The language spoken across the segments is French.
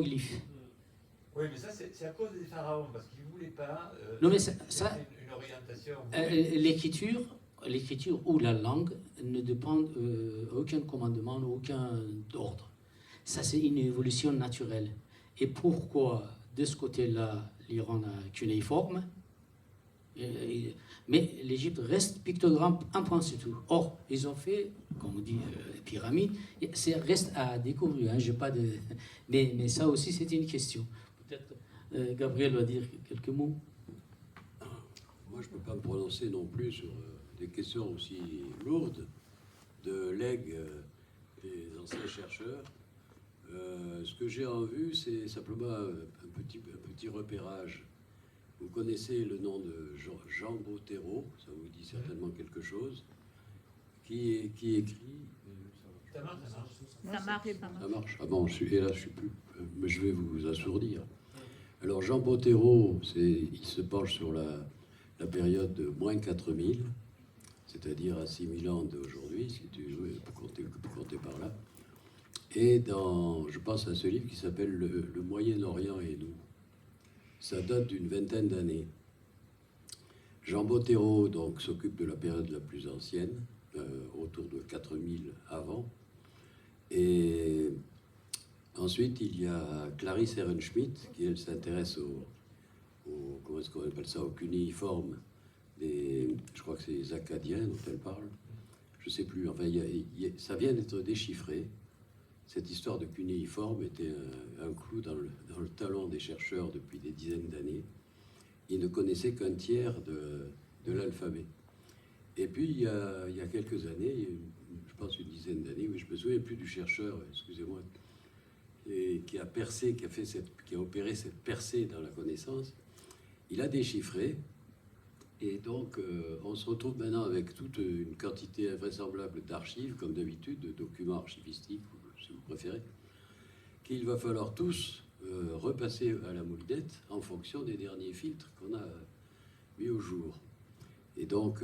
hiéroglyphes. Oui, mais ça, c'est à cause des pharaons, parce qu'ils ne voulaient pas Non, mais une orientation. L'écriture ou la langue ne dépendent aucun commandement, aucun ordre. Ça, c'est une évolution naturelle. Et pourquoi, de ce côté-là, l'Iran n'a cunéiforme, mais l'Égypte reste pictogramme, un point c'est tout. Or, ils ont fait, comme on dit, pyramide, ça reste à découvrir. Hein, j'ai pas de... mais ça aussi, c'est une question. Peut-être Gabriel va dire quelques mots. Moi, je ne peux pas me prononcer non plus sur des questions aussi lourdes de legs des anciens chercheurs. Ce que j'ai en vue, c'est simplement un petit repérage. Vous connaissez le nom de Jean Bottero, ça vous dit certainement quelque chose, qui écrit... Ça marche. Ça marche. Ah bon, je suis plus... Mais je vais vous assourdir. Alors, Jean Bottero, il se penche sur la période de moins 4000, c'est-à-dire à 6000 ans d'aujourd'hui, si tu peux compter par là. Et je pense à ce livre qui s'appelle Le Moyen-Orient et nous. Ça date d'une vingtaine d'années. Jean Bottero donc s'occupe de la période la plus ancienne, autour de 4000 avant. Et ensuite, il y a Clarisse Ehrenschmidt, qui elle s'intéresse comment est-ce qu'on appelle ça, au cunéiforme je crois que c'est les Acadiens dont elle parle. Je ne sais plus. Enfin, ça vient d'être déchiffré. Cette histoire de cunéiforme était un clou dans le talon des chercheurs depuis des dizaines d'années. Ils ne connaissaient qu'un tiers de l'alphabet. Et puis, il y a quelques années, je pense une dizaine d'années, oui, je me souviens plus du chercheur, excusez-moi, qui a opéré cette percée dans la connaissance. Il a déchiffré. Et donc, on se retrouve maintenant avec toute une quantité invraisemblable d'archives, comme d'habitude, de documents archivistiques, si vous préférez, qu'il va falloir tous repasser à la moulinette en fonction des derniers filtres qu'on a mis au jour. Et donc,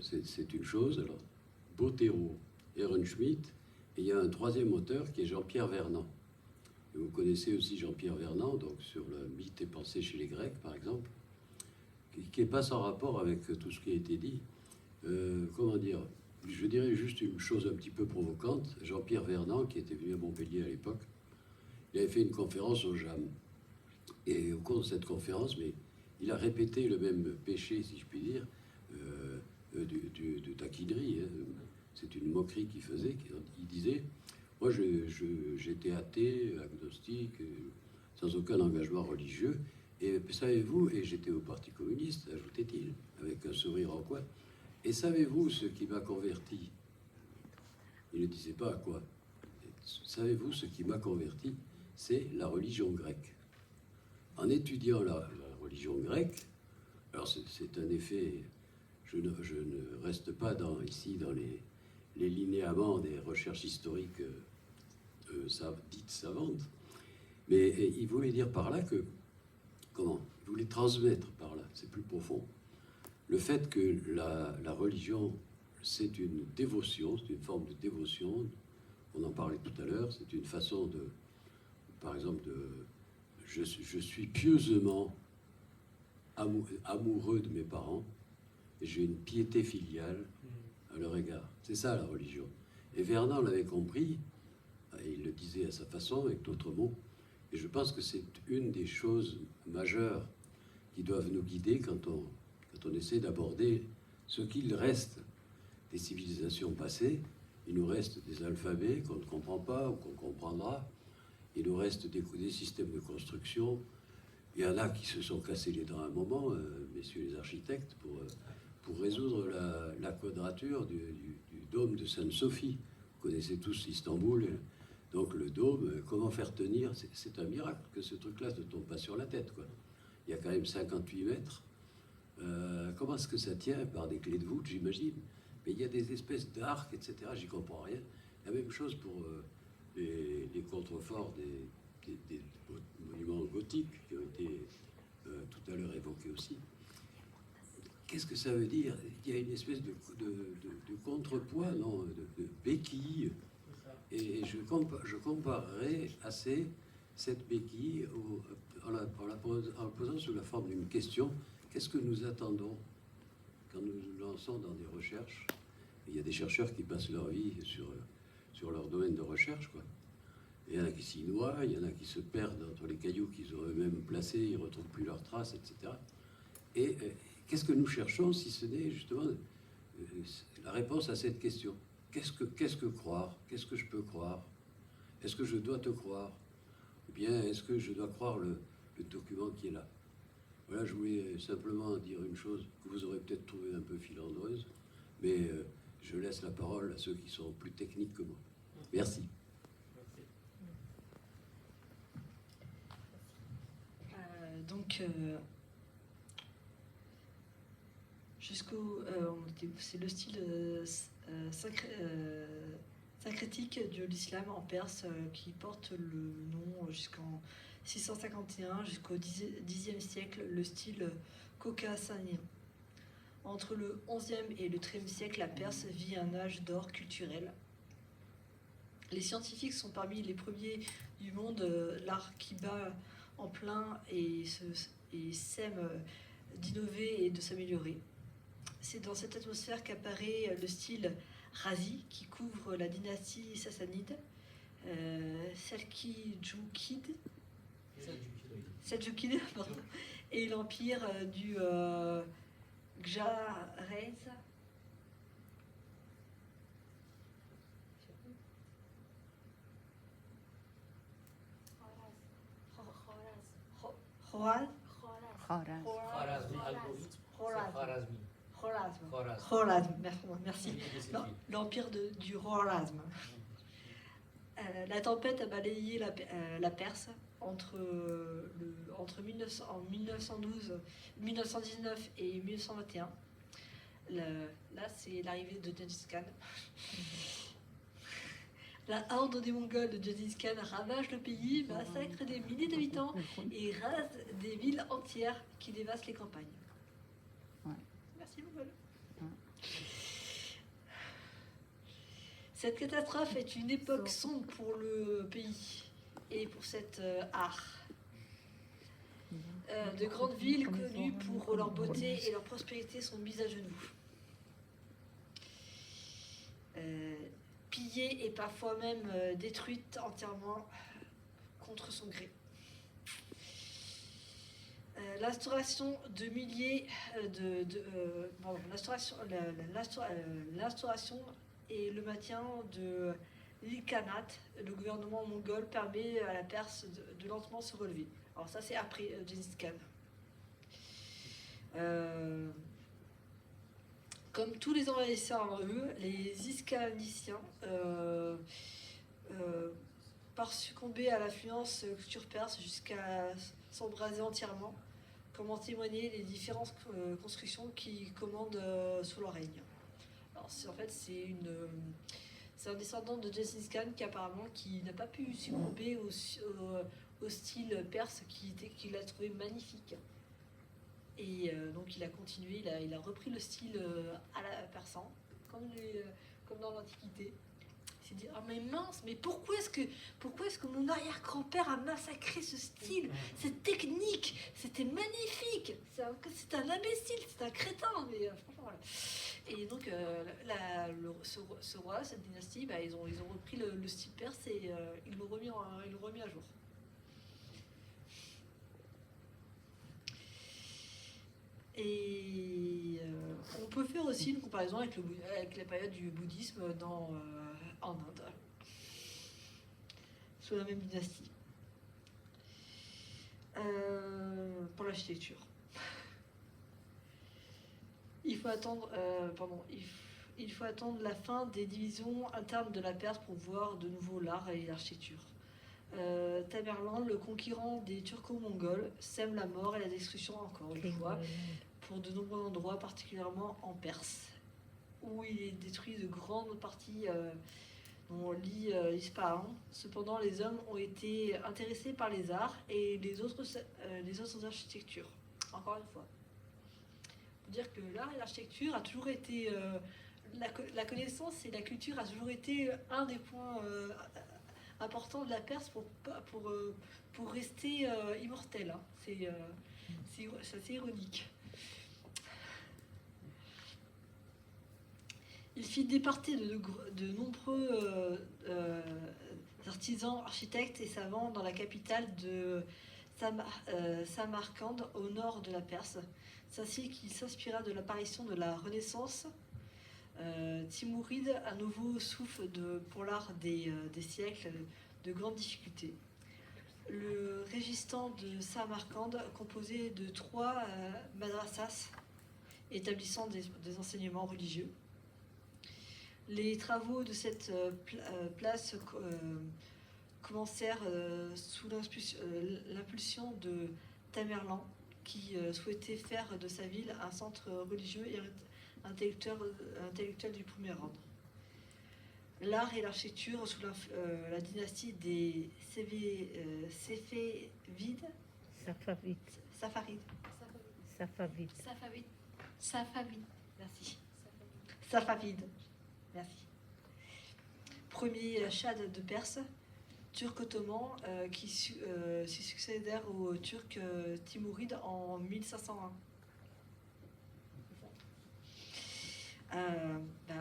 c'est une chose. Alors, Bottero, Ehrenschmidt, et il y a un troisième auteur qui est Jean-Pierre Vernant. Et vous connaissez aussi Jean-Pierre Vernant, donc sur le mythe et pensée chez les Grecs, par exemple, qui n'est pas sans rapport avec tout ce qui a été dit. Comment dire, je dirais juste une chose un petit peu provocante. Jean-Pierre Vernant, qui était venu à Montpellier à l'époque, il avait fait une conférence au JAM. Et au cours de cette conférence, mais il a répété le même péché, si je puis dire, de taquinerie. Hein. C'est une moquerie qu'il faisait. Il disait, moi j'étais athée, agnostique, sans aucun engagement religieux. Et savez-vous, et j'étais au Parti communiste, ajoutait-il, avec un sourire en coin, et savez-vous ce qui m'a converti? Il ne disait pas à quoi. Savez-vous ce qui m'a converti? C'est la religion grecque. En étudiant la religion grecque, alors c'est un effet, je ne reste pas ici dans les linéaments des recherches historiques dites savantes, mais il voulait dire par là que comment? Il voulait transmettre par là, c'est plus profond. Le fait que la religion, c'est une dévotion, c'est une forme de dévotion, on en parlait tout à l'heure, c'est une façon par exemple, je suis pieusement amoureux de mes parents, et j'ai une piété filiale à leur égard. C'est ça la religion. Et Vernant l'avait compris, et il le disait à sa façon, avec d'autres mots. Et je pense que c'est une des choses majeures qui doivent nous guider quand on essaie d'aborder ce qu'il reste des civilisations passées. Il nous reste des alphabets qu'on ne comprend pas ou qu'on comprendra. Il nous reste des systèmes de construction. Il y en a qui se sont cassés les dents à un moment, messieurs les architectes, pour résoudre la quadrature du dôme de Sainte-Sophie. Vous connaissez tous Istanbul. Donc le dôme, comment faire tenir? C'est un miracle que ce truc-là ne tombe pas sur la tête, quoi. Il y a quand même 58 mètres. Comment est-ce que ça tient? Par des clés de voûte, j'imagine. Mais il y a des espèces d'arcs, etc. J'y comprends rien. La même chose pour les contreforts des monuments gothiques qui ont été tout à l'heure évoqués aussi. Qu'est-ce que ça veut dire? Il y a une espèce de contrepoids, non, de béquille. Et je comparerais assez cette béquille en la posant sous la forme d'une question. Qu'est-ce que nous attendons quand nous nous lançons dans des recherches? Il y a des chercheurs qui passent leur vie sur leur domaine de recherche, quoi. Il y en a qui s'y noient, il y en a qui se perdent entre les cailloux qu'ils ont eux-mêmes placés, ils ne retrouvent plus leurs traces, etc. Et qu'est-ce que nous cherchons si ce n'est justement la réponse à cette question? Qu'est-ce que croire? Qu'est-ce que je peux croire? Est-ce que je dois te croire? Ou bien est-ce que je dois croire le document qui est là? Voilà, je voulais simplement dire une chose que vous aurez peut-être trouvé un peu filandreuse, mais je laisse la parole à ceux qui sont plus techniques que moi. Merci. C'est le style syncrétique de l'islam en Perse qui porte le nom jusqu'en 651 jusqu'au Xe siècle, le style caucasanien. Entre le XIe et le XIIIe siècle, la Perse vit un âge d'or culturel. Les scientifiques sont parmi les premiers du monde, l'art qui bat en plein et sème d'innover et de s'améliorer. C'est dans cette atmosphère qu'apparaît le style Razi qui couvre la dynastie sassanide, Seljukide, et l'empire du Gjarez. Khorazm, merci. L'empire du Khorazm. La tempête a balayé la Perse entre 1919 et 1921. Là, c'est l'arrivée de Gengis Khan. La horde des Mongols de Gengis Khan ravage le pays, massacre des milliers d'habitants et rase des villes entières qui dévastent les campagnes. Ouais. Merci Mongols. Cette catastrophe est une époque sombre pour le pays et pour cet art. De grandes villes connues pour leur beauté et leur prospérité sont mises à genoux. Pillées et parfois même détruites entièrement contre son gré. L'instauration de milliers l'instauration et le maintien de l'Ilkhanat, le gouvernement mongol, permet à la Perse de lentement se relever. Alors ça, c'est après Gengis Khan. Comme tous les envahisseurs avant eux, les Iskaniciens par succomber à l'influence culture perse jusqu'à s'embraser entièrement, comme en témoigner les différentes constructions qui commandent sous leur règne. Alors, c'est un descendant de Gengis Khan qui n'a pas pu succomber au style perse qu'il a trouvé magnifique. Et donc il a continué, il a repris le style à la persan, comme dans l'Antiquité. Il s'est dit, ah mais mince, mais pourquoi est-ce que mon arrière-grand-père a massacré ce style, cette technique, c'était magnifique, c'est un imbécile, c'est un crétin, mais franchement voilà. Et donc ce roi, cette dynastie, ils ont repris le style perse et ils l'ont remis à jour. Et on peut faire aussi une comparaison avec la période du bouddhisme en Inde, sous la même dynastie. Pour l'architecture. Il faut attendre la fin des divisions internes de la Perse pour voir de nouveau l'art et l'architecture. Tamerlan, le conquérant des Turco-Mongols, sème la mort et la destruction encore une fois pour de nombreux endroits, particulièrement en Perse, où il est détruit de grandes parties dont l'Ispahan. Cependant, les hommes ont été intéressés par les arts et les autres architectures. Encore une fois, pour dire que l'art et l'architecture a toujours été la connaissance et la culture a toujours été un des points important de la Perse pour rester immortel. Hein. C'est assez ironique. Il fit départer de nombreux artisans, architectes et savants dans la capitale de Samarcande, au nord de la Perse. C'est ainsi qu'il s'inspira de l'apparition de la Renaissance timouride, un nouveau souffle pour l'art des siècles de grandes difficultés. Le régistant de Samarcande, composé de 3 madrasas établissant des enseignements religieux. Les travaux de cette place commencèrent sous l'impulsion de Tamerlan, qui souhaitait faire de sa ville un centre religieux et intellectuel du premier ordre. L'art et l'architecture sous la dynastie des Safavides. Merci. Safavides. Merci. Premier Shah de Perse, turc ottoman, qui succédèrent aux Turcs timourides en 1501.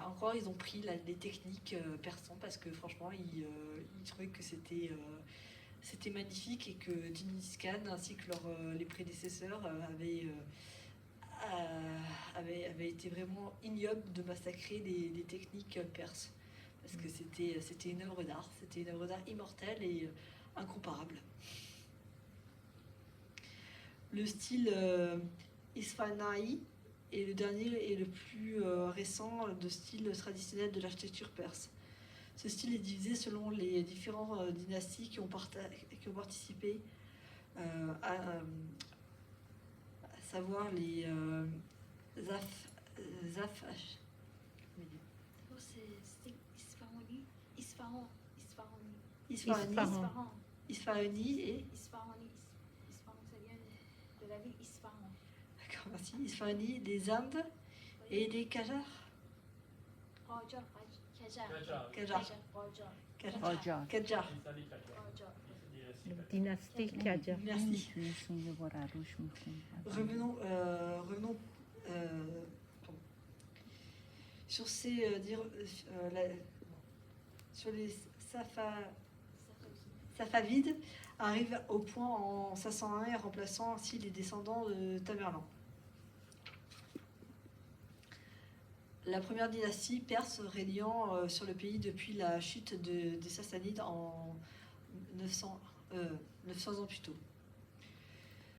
Encore, ils ont pris les techniques persans parce que franchement, ils trouvaient que c'était magnifique et que Gengis Khan ainsi que les prédécesseurs avaient été vraiment ignobles de massacrer les techniques perses parce que c'était une œuvre d'art, immortelle et incomparable. Le style Isfahani est le dernier et le plus récent de style traditionnel de l'architecture perse. Ce style est divisé selon les différentes dynasties qui ont participé, à savoir les Zafash. Isfahani et Isfahan, ça vient de la ville Isfahan. D'accord, merci. Isfahani, des Indes et des Qajars. Qajar. La dynastie Qajar. Merci. Revenons sur sur les Safavides, arrive au point en 501 et remplaçant ainsi les descendants de Tamerlan. La première dynastie perse régnant sur le pays depuis la chute des Sassanides en 900 ans plus tôt.